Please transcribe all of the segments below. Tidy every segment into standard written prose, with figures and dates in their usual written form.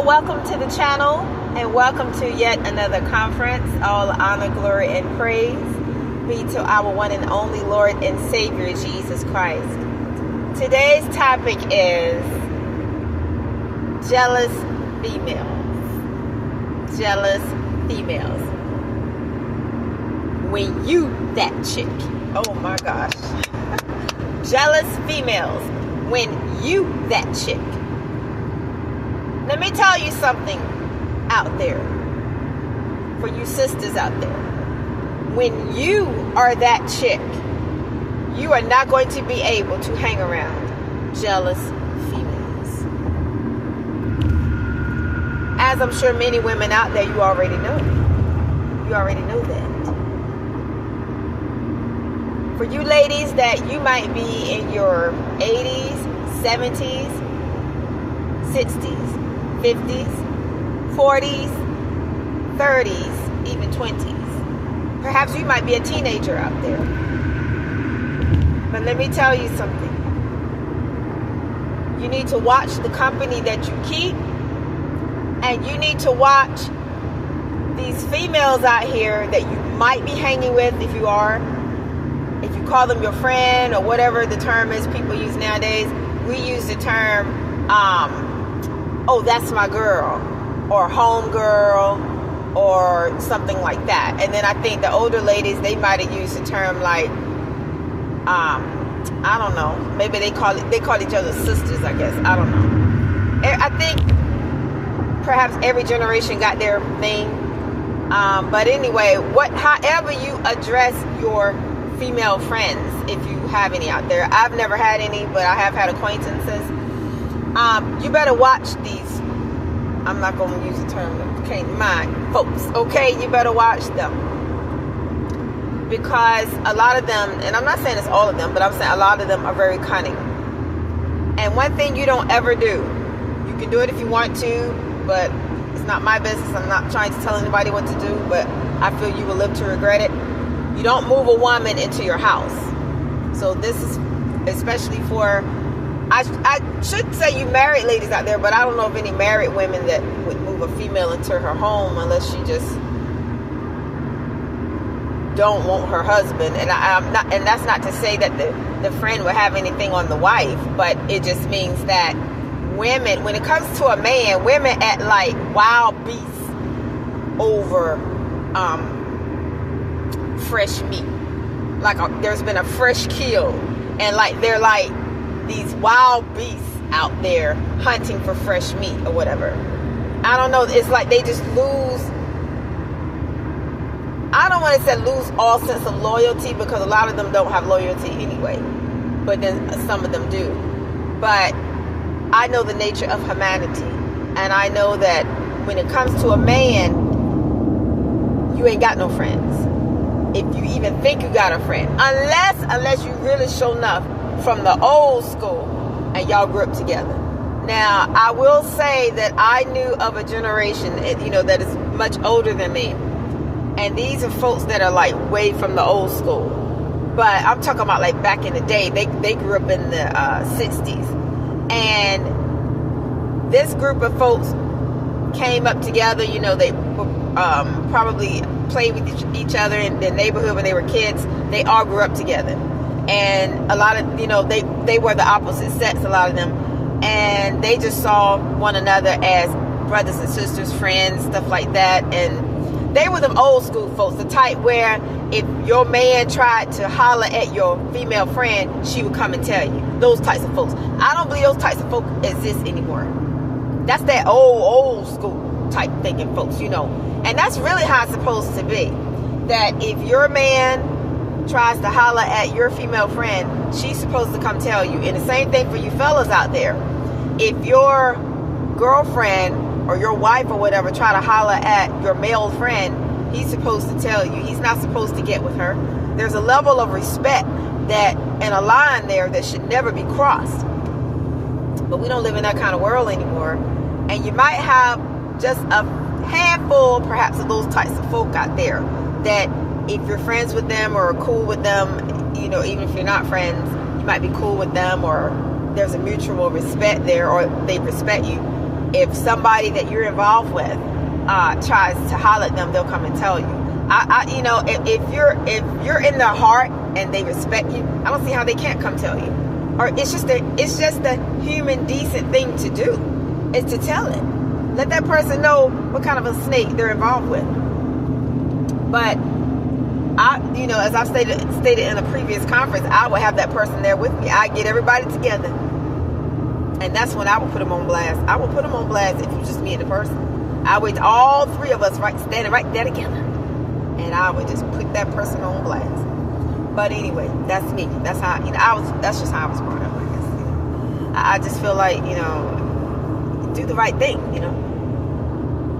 welcome to the channel and welcome to yet another conference. All honor, glory, and praise be to our one and only Lord and Savior, Jesus Christ. Today's topic is jealous females. Jealous females. When you that chick. Oh my gosh. Jealous females. When you that chick. Let me tell you something out there, for you sisters out there. When you are that chick, you are not going to be able to hang around jealous females. As I'm sure many women out there, you already know. You already know that. For you ladies that you might be in your 80s, 70s, 60s, 50s, 40s, 30s, even 20s. Perhaps you might be a teenager out there. But let me tell you something. You need to watch the company that you keep, and you need to watch these females out here that you might be hanging with if you are. If you call them your friend or whatever the term is people use nowadays. We use the term oh, that's my girl, or home girl, or something like that. And then I think the older ladies, they might have used the term like, I don't know, maybe they call each other sisters, I guess. I don't know. I think perhaps every generation got their thing. But anyway, however you address your female friends, if you have any out there. I've never had any, but I have had acquaintances. You better watch these. I'm not going to use the term that came to mind, folks. Okay, you better watch them, because a lot of them, and I'm not saying it's all of them, but I'm saying a lot of them are very cunning. And one thing you don't ever do, you can do it if you want to, but it's not my business. I'm not trying to tell anybody what to do, but I feel you will live to regret it. You don't move a woman into your house. So this is especially for, I should say you married ladies out there, but I don't know of any married women that would move a female into her home unless she just don't want her husband. And I'm not, and that's not to say that the friend would have anything on the wife, but it just means that women, when it comes to a man, women act like wild beasts over fresh meat. Like there's been a fresh kill, and like they're like these wild beasts out there hunting for fresh meat or whatever. I don't know. It's like they just lose. I don't want to say lose all sense of loyalty, because a lot of them don't have loyalty anyway. But then some of them do. But I know the nature of humanity, and I know that when it comes to a man, you ain't got no friends. If you even think you got a friend, unless you really show enough from the old school and y'all grew up together. Now, I will say that I knew of a generation, that is much older than me, and these are folks that are like way from the old school. But I'm talking about like back in the day. They grew up in the 60s, and this group of folks came up together. They probably played with each other in the neighborhood when they were kids. They all grew up together, and a lot of they were the opposite sex, a lot of them, and they just saw one another as brothers and sisters, friends, stuff like that. And they were them old school folks, the type where if your man tried to holler at your female friend, she would come and tell you. Those types of folks. I don't believe those types of folks exist anymore. That's that old school type thinking folks, And that's really how it's supposed to be. That if your man tries to holler at your female friend, she's supposed to come tell you. And the same thing for you fellas out there. If your girlfriend or your wife or whatever try to holler at your male friend, he's supposed to tell you. He's not supposed to get with her. There's a level of respect that, and a line there that should never be crossed. But we don't live in that kind of world anymore. And you might have just a handful perhaps of those types of folk out there that if you're friends with them or cool with them, even if you're not friends, you might be cool with them, or there's a mutual respect there, or they respect you. if somebody that you're involved with tries to holler at them, they'll come and tell you. If you're in their heart and they respect you, I don't see how they can't come tell you. Or it's just the human decent thing to do, is to tell it. Let that person know what kind of a snake they're involved with. But as I've stated in a previous conference, I would have that person there with me. I get everybody together, and that's when I would put them on blast. I would put them on blast if it was just me and the person. I would all three of us standing right there together, and I would just put that person on blast. But anyway, that's me. That's how that's just how I was brought up. I guess. I just feel like do the right thing.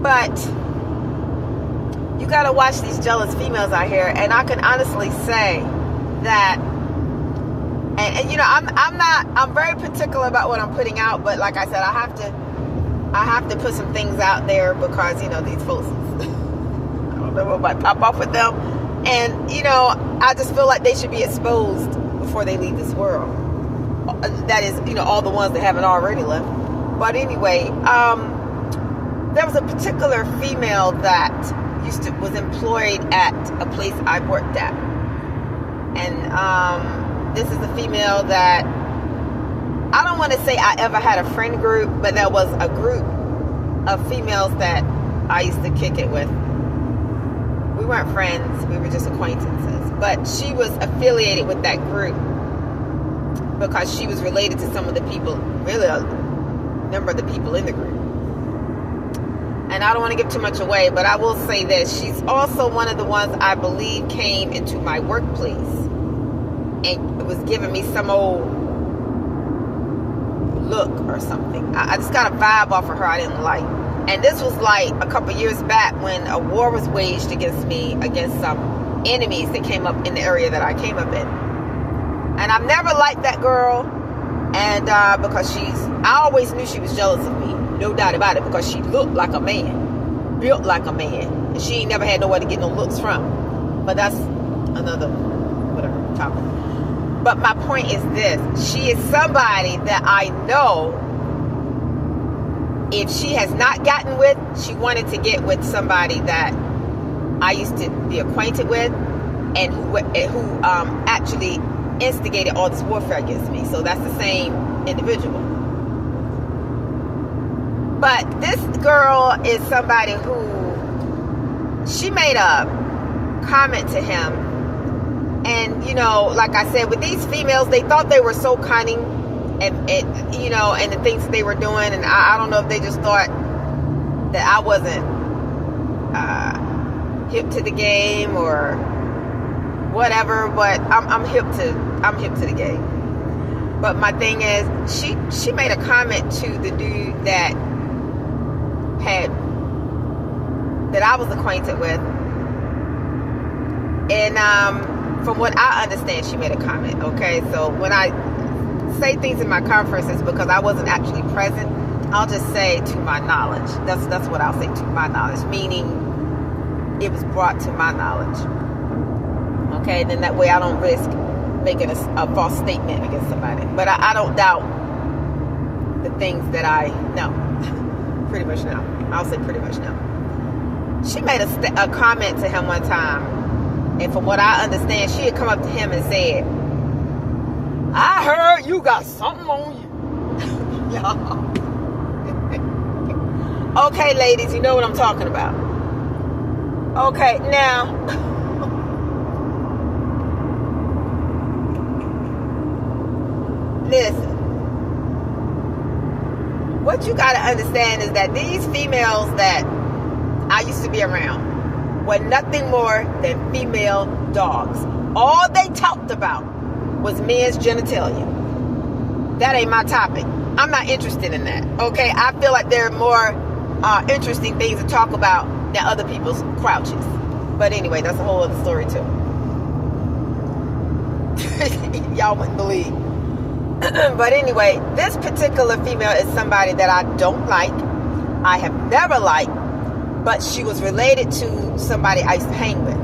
But you gotta watch these jealous females out here, and I can honestly say that. And I'm very particular about what I'm putting out. But like I said, I have to put some things out there because these folks. I don't know what might pop off with them. And, I just feel like they should be exposed before they leave this world. That is, all the ones that haven't already left. But anyway, there was a particular female that was employed at a place I worked at. And this is a female that, I don't want to say I ever had a friend group, but there was a group of females that I used to kick it with. We weren't friends, we were just acquaintances. But she was affiliated with that group because she was related to some of the people, really a number of the people in the group. And I don't want to give too much away, but I will say this. She's also one of the ones I believe came into my workplace and was giving me some old look or something. I just got a vibe off of her I didn't like. And this was like a couple years back when a war was waged against me, against some enemies that came up in the area that I came up in. And I've never liked that girl. And because I always knew she was jealous of me. No doubt about it. Because she looked like a man. Built like a man. And she ain't never had nowhere to get no looks from. But that's another, topic. But my point is this. She is somebody that I know, if she has not gotten with, she wanted to get with somebody that I used to be acquainted with and who actually instigated all this warfare against me. So that's the same individual. But this girl is somebody who, she made a comment to him. And, like I said, with these females, they thought they were so cunning. And the things that they were doing, and I don't know if they just thought that I wasn't hip to the game or whatever, but I'm hip to the game. But my thing is, she made a comment to the dude that I was acquainted with, and from what I understand, she made a comment. Okay, so when I say things in my conferences, because I wasn't actually present, I'll just say to my knowledge. That's what I'll say, to my knowledge, meaning it was brought to my knowledge. Okay, then that way I don't risk making a false statement against somebody. But I don't doubt the things that I know. Pretty much know. I'll say pretty much know. She made a comment to him one time, and from what I understand, she had come up to him and said, "I heard you got something on you." Okay, ladies, you know what I'm talking about. Okay, now, listen. What you got to understand is that these females that I used to be around were nothing more than female dogs. All they talked about was men's genitalia. That ain't my topic. I'm not interested in that. Okay, I feel like there are more interesting things to talk about than other people's crouches. But anyway, that's a whole other story too. Y'all wouldn't believe. But anyway, this particular female is somebody that I don't like. I have never liked, but she was related to somebody I used to hang with.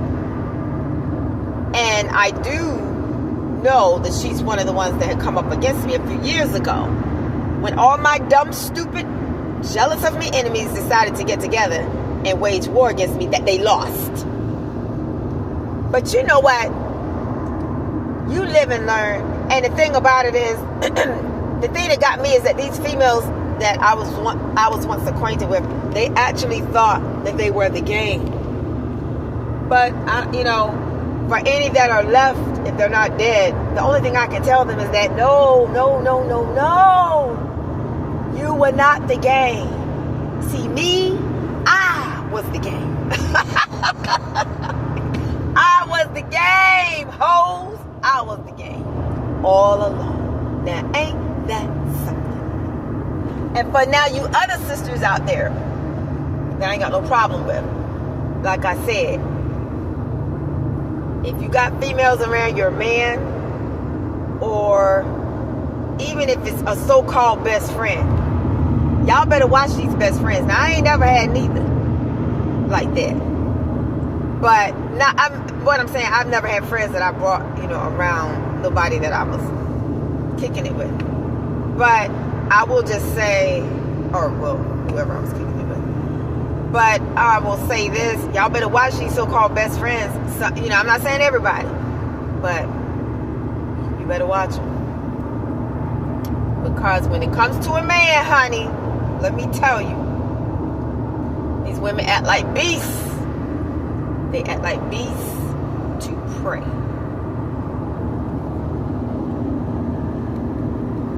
And I do know that she's one of the ones that had come up against me a few years ago when all my dumb, stupid jealous of me enemies decided to get together and wage war against me that they lost. But you know what? You live and learn. And the thing about it is, the thing that got me is that these females that I was once acquainted with, they actually thought that they were the game. But for any that are left, if they're not dead, the only thing I can tell them is that no, you were not the game. See, me, I was the game. I was the game, hoes. I was the game all along. Now, ain't that something? And for now, you other sisters out there that I ain't got no problem with, like I said, if you got females around your man, or even if it's a so-called best friend, y'all better watch these best friends. Now, I ain't never had neither like that. But now, what I'm saying, I've never had friends that I brought, around nobody that I was kicking it with. But I will just say, whoever I was kicking it with. But I will say this, y'all better watch these so-called best friends. So, I'm not saying everybody, but you better watch them. Because when it comes to a man, honey, let me tell you, these women act like beasts. They act like beasts to prey.